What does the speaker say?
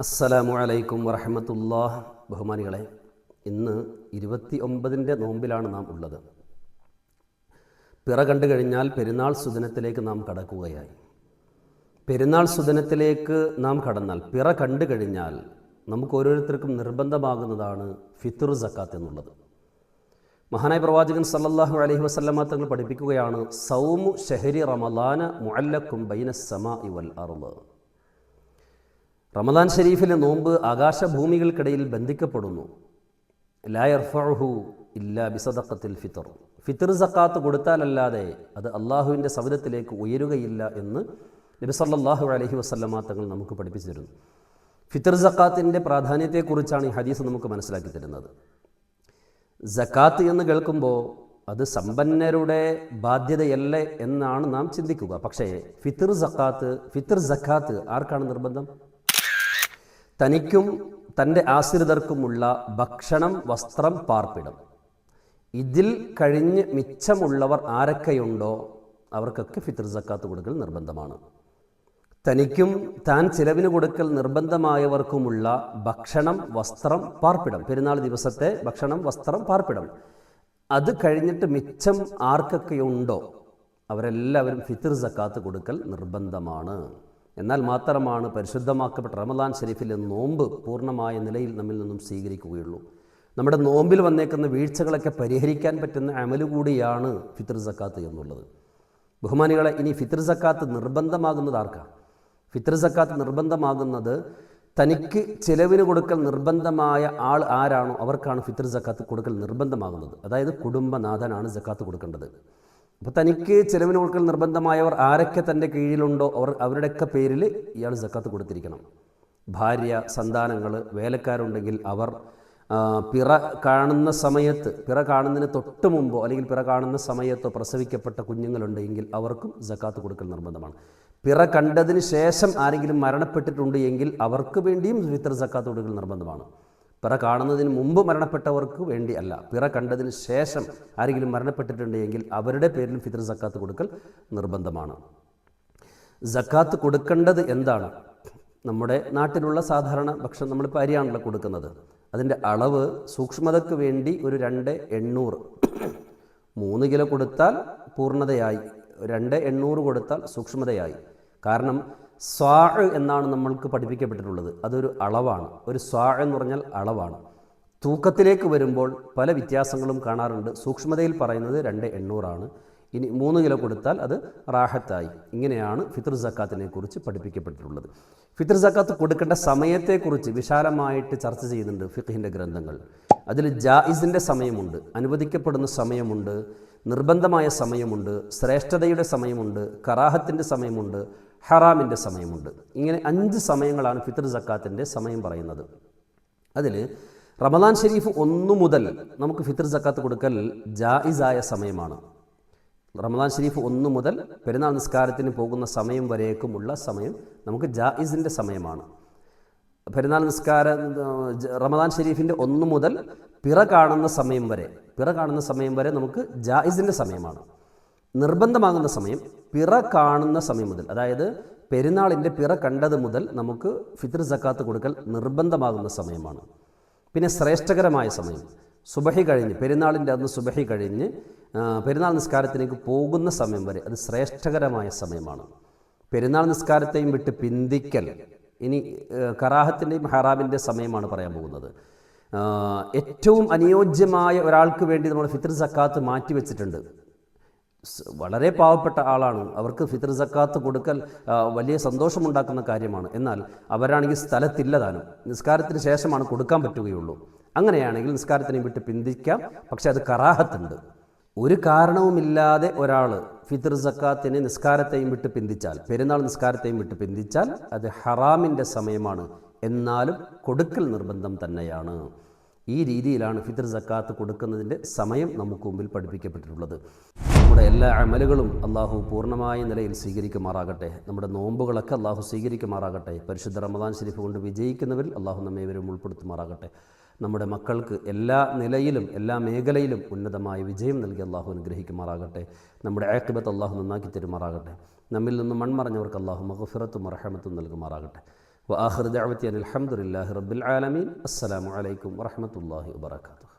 അസ്സലാമു അലൈക്കും വറഹ്മത്തുള്ളാഹി. ബഹുമാനികളെ, ഇന്ന് 29-ൻ്റെ നോമ്പിലാണ് നാം ഉള്ളത്. പിറ കണ്ടു കഴിഞ്ഞാൽ പെരുന്നാൾ സുദിനത്തിലേക്ക് നാം കടക്കുകയായി. പെരുന്നാൾ സുദിനത്തിലേക്ക് നാം കടന്നാൽ, പിറ കണ്ടു കഴിഞ്ഞാൽ നമുക്ക് ഓരോരുത്തർക്കും നിർബന്ധമാകുന്നതാണ് ഫിത്ർ സക്കാത്ത് എന്നുള്ളത്. മഹാനായ പ്രവാചകൻ സല്ലല്ലാഹു അലൈഹി വസല്ലമ തങ്ങൾ പഠിപ്പിക്കുകയാണ്, സൗമു ഷഹരി റമളാന മുഅല്ലഖും ബൈന സമാഇ വൽ അർള്. റമദാൻ ഷരീഫിലെ നോമ്പ് ആകാശഭൂമികൾക്കിടയിൽ ബന്ധിക്കപ്പെടുന്നു. ലാ യർഫഉഹു ഇല്ലാ ബിസദഖത്തിൽ ഫിത്ർ. ഫിത്ർ സക്കാത്ത് കൊടുത്താലല്ലാതെ അത് അള്ളാഹുവിൻ്റെ സവിധത്തിലേക്ക് ഉയരുകയില്ല എന്ന് നബി സല്ലല്ലാഹു അലൈഹി വസല്ലമ തങ്ങൾ നമുക്ക് പഠിപ്പിച്ചു തരുന്നു. ഫിത്ർ സക്കാത്തിൻ്റെ പ്രാധാന്യത്തെക്കുറിച്ചാണ് ഈ ഹദീസ് നമുക്ക് മനസ്സിലാക്കി തരുന്നത്. സക്കാത്ത് എന്ന് കേൾക്കുമ്പോൾ അത് സമ്പന്നരുടെ ബാധ്യതയല്ലേ എന്നാണ് നാം ചിന്തിക്കുക. പക്ഷേ ഫിത്ർ സക്കാത്ത് ആർക്കാണ് നിർബന്ധം? തനിക്കും തൻ്റെ ആശ്രിതർക്കുമുള്ള ഭക്ഷണം, വസ്ത്രം, പാർപ്പിടം, ഇതിൽ കഴിഞ്ഞ് മിച്ചമുള്ളവർ ആരൊക്കെയുണ്ടോ അവർക്കൊക്കെ ഫിത്ർ സക്കാത്ത് കൊടുക്കൽ നിർബന്ധമാണ്. തനിക്കും താൻ ചിലവിന് കൊടുക്കൽ നിർബന്ധമായവർക്കുമുള്ള ഭക്ഷണം, വസ്ത്രം, പാർപ്പിടം, പെരുന്നാൾ ദിവസത്തെ ഭക്ഷണം, വസ്ത്രം, പാർപ്പിടം, അത് കഴിഞ്ഞിട്ട് മിച്ചം ആർക്കൊക്കെയുണ്ടോ അവരെല്ലാവരും ഫിത്ർ സക്കാത്ത് കൊടുക്കൽ നിർബന്ധമാണ്. എന്നാൽ മാത്രമാണ് പരിശുദ്ധമാക്കപ്പെട്ട റമദാൻ ഷരീഫിലെ നോമ്പ് പൂർണ്ണമായ നിലയിൽ നമ്മിൽ നിന്നും സ്വീകരിക്കുകയുള്ളൂ. നമ്മുടെ നോമ്പിൽ വന്നേക്കുന്ന വീഴ്ചകളൊക്കെ പരിഹരിക്കാൻ പറ്റുന്ന അമല് കൂടിയാണ് ഫിത്ർ സക്കാത്ത് എന്നുള്ളത്. ബഹുമാനികളെ, ഇനി ഫിത്ർ സക്കാത്ത് നിർബന്ധമാകുന്നത് ആർക്കാണ്? ഫിത്ർ സക്കാത്ത് നിർബന്ധമാകുന്നത് തനിക്ക് ചിലവിന് കൊടുക്കൽ നിർബന്ധമായ ആൾ ആരാണോ അവർക്കാണ് ഫിത്ർ സക്കാത്ത് കൊടുക്കൽ നിർബന്ധമാകുന്നത്. അതായത് കുടുംബനാഥനാണ് സക്കാത്ത് കൊടുക്കേണ്ടത്. അപ്പോൾ തനിക്ക് ചിലവിന് കൊടുക്കൽ നിർബന്ധമായവർ ആരൊക്കെ തൻ്റെ കീഴിലുണ്ടോ അവരുടെയൊക്കെ പേരിൽ ഇയാൾ സക്കാത്ത് കൊടുത്തിരിക്കണം. ഭാര്യ, സന്താനങ്ങൾ, വേലക്കാരുണ്ടെങ്കിൽ അവർ പിറ കാണുന്ന സമയത്ത്, പിറ കാണുന്നതിന് തൊട്ട് മുമ്പോ അല്ലെങ്കിൽ പിറ കാണുന്ന സമയത്തോ പ്രസവിക്കപ്പെട്ട കുഞ്ഞുങ്ങളുണ്ടെങ്കിൽ അവർക്കും സക്കാത്ത് കൊടുക്കൽ നിർബന്ധമാണ്. പിറ കണ്ടതിന് ശേഷം ആരെങ്കിലും മരണപ്പെട്ടിട്ടുണ്ട് എങ്കിൽ അവർക്ക് വേണ്ടിയും ഫിത്ർ സക്കാത്ത് കൊടുക്കൽ നിർബന്ധമാണ്. പിറ കാണുന്നതിന് മുമ്പ് മരണപ്പെട്ടവർക്ക് വേണ്ടി അല്ല, പിറ കണ്ടതിന് ശേഷം ആരെങ്കിലും മരണപ്പെട്ടിട്ടുണ്ടെങ്കിൽ അവരുടെ പേരിലും ഫിത്ർ സക്കാത്ത് കൊടുക്കൽ നിർബന്ധമാണ്. സക്കാത്ത് കൊടുക്കേണ്ടത് എന്താണ്? നമ്മുടെ നാട്ടിലുള്ള സാധാരണ ഭക്ഷണം, നമ്മളിപ്പോൾ അരിയാണല്ലോ കൊടുക്കുന്നത്, അതിൻ്റെ അളവ് സൂക്ഷ്മതയ്ക്ക് വേണ്ടി ഒരു 2,800, 3 കിലോ കൊടുത്താൽ പൂർണ്ണതയായി, 2,800 കൊടുത്താൽ സൂക്ഷ്മതയായി. കാരണം സ്വാ എന്നാണ് നമ്മൾക്ക് പഠിപ്പിക്കപ്പെട്ടിട്ടുള്ളത്. അതൊരു അളവാണ്. ഒരു സ്വാ എന്ന് പറഞ്ഞാൽ അളവാണ്. തൂക്കത്തിലേക്ക് വരുമ്പോൾ പല വ്യത്യാസങ്ങളും കാണാറുണ്ട്. സൂക്ഷ്മതയിൽ പറയുന്നത് 2,800 ആണ്. ഇനി 3 കിലോ കൊടുത്താൽ അത് റാഹത്തായി. ഇങ്ങനെയാണ് ഫിത്ർ സക്കാത്തിനെ കുറിച്ച് പഠിപ്പിക്കപ്പെട്ടിട്ടുള്ളത്. ഫിത്ർ സക്കാത്ത് കൊടുക്കേണ്ട സമയത്തെക്കുറിച്ച് വിശാലമായിട്ട് ചർച്ച ചെയ്യുന്നുണ്ട് ഫിഖ്ഹിൻ്റെ ഗ്രന്ഥങ്ങൾ. അതിൽ ജായിസിൻ്റെ സമയമുണ്ട്, അനുവദിക്കപ്പെടുന്ന സമയമുണ്ട്, നിർബന്ധമായ സമയമുണ്ട്, ശ്രേഷ്ഠതയുടെ സമയമുണ്ട്, കറാഹത്തിൻ്റെ സമയമുണ്ട്, ഹറാമിൻ്റെ സമയമുണ്ട്. ഇങ്ങനെ 5 സമയങ്ങളാണ് ഫിത്ർ സക്കാത്തിൻ്റെ സമയം പറയുന്നത്. അതിൽ റമദാൻ ഷരീഫ് 1 മുതൽ നമുക്ക് ഫിത്ർ സക്കാത്ത് കൊടുക്കൽ ജായിസായ സമയമാണ്. റമദാൻ ഷരീഫ് 1 മുതൽ പെരുന്നാൾ നിസ്കാരത്തിന് പോകുന്ന സമയം വരേക്കുമുള്ള സമയം നമുക്ക് ജായിസിൻ്റെ സമയമാണ്. പെരുന്നാൾ നിസ്കാരം റമദാൻ ഷരീഫിൻ്റെ 1 മുതൽ പിറ കാണുന്ന സമയം വരെ നമുക്ക് ജായിസിൻ്റെ സമയമാണ്. നിർബന്ധമാകുന്ന സമയം പിറ കാണുന്ന സമയം മുതൽ, അതായത് പെരുന്നാളിൻ്റെ പിറ കണ്ടത് മുതൽ നമുക്ക് ഫിത്ർ സക്കാത്ത് കൊടുക്കൽ നിർബന്ധമാകുന്ന സമയമാണ്. പിന്നെ ശ്രേഷ്ഠകരമായ സമയം സുബഹി കഴിഞ്ഞ്, പെരുന്നാളിൻ്റെ അന്ന് സുബഹി കഴിഞ്ഞ് പെരുന്നാൾ നിസ്കാരത്തിലേക്ക് പോകുന്ന സമയം വരെ അത് ശ്രേഷ്ഠകരമായ സമയമാണ്. പെരുന്നാൾ നിസ്കാരത്തെയും വിട്ട് പിന്തിക്കൽ, ഇനി കറാഹത്തിൻ്റെയും ഹറാമിൻ്റെ സമയമാണ് പറയാൻ പോകുന്നത്. ഏറ്റവും അനുയോജ്യമായ ഒരാൾക്ക് വേണ്ടി നമ്മൾ ഫിത്ർ സക്കാത്ത് മാറ്റിവെച്ചിട്ടുണ്ട്. വളരെ പാവപ്പെട്ട ആളാണ്, അവർക്ക് ഫിത്ർ സക്കാത്ത് കൊടുക്കൽ വലിയ സന്തോഷമുണ്ടാക്കുന്ന കാര്യമാണ്. എന്നാൽ അവരാണെങ്കിൽ സ്ഥലത്തില്ല താനും, നിസ്കാരത്തിന് ശേഷമാണ് കൊടുക്കാൻ പറ്റുകയുള്ളൂ. അങ്ങനെയാണെങ്കിൽ നിസ്കാരത്തിനെ വിട്ട് പിന്തിക്കാം. പക്ഷെ അത് കറാഹത്തുണ്ട്. ഒരു കാരണവുമില്ലാതെ ഒരാൾ ഫിത്ർ സക്കാത്തിന് നിസ്കാരത്തെയും വിട്ട് പിന്തിച്ചാൽ, പെരുന്നാൾ നിസ്കാരത്തെയും വിട്ട് പിന്തിച്ചാൽ അത് ഹറാമിൻ്റെ സമയമാണ്. എന്നാലും കൊടുക്കൽ നിർബന്ധം തന്നെയാണ്. ഈ രീതിയിലാണ് ഫിത്ർ സക്കാത്ത് കൊടുക്കുന്നതിൻ്റെ സമയം നമുക്ക് മുമ്പിൽ പഠിപ്പിക്കപ്പെട്ടിട്ടുള്ളത്. നമ്മുടെ എല്ലാ അമലുകളും അള്ളാഹു പൂർണ്ണമായ നിലയിൽ സ്വീകരിക്കുമാറാകട്ടെ. നമ്മുടെ നോമ്പുകളൊക്കെ അള്ളാഹു സ്വീകരിക്കുമാറാകട്ടെ. പരിശുദ്ധ റമദാൻ ഷരീഫ് കൊണ്ട് വിജയിക്കുന്നവരിൽ അള്ളാഹു നമ്മേവരും ഉൾപ്പെടുത്തുമാറാകട്ടെ. നമ്മുടെ മക്കൾക്ക് എല്ലാ നിലയിലും എല്ലാ മേഖലയിലും ഉന്നതമായ വിജയം നൽകി അള്ളാഹു അനുഗ്രഹിക്കുമാറാകട്ടെ. നമ്മുടെ ആഖിബത്ത് അള്ളാഹു നന്നാക്കി തരുമാറാകട്ടെ. നമ്മിൽ നിന്നും മൺമറഞ്ഞവർക്ക് അള്ളാഹു മഗ്ഫിറത്തും റഹ്മത്തും നൽകുമാറാകട്ടെ. വആഖിറു ദഅവതി അനിൽ ഹംദുലില്ലാഹി റബ്ബിൽ ആലമീൻ. അസ്സലാമു അലൈക്കും വറഹ്മത്തുള്ളാഹി വബറകാതുഹു.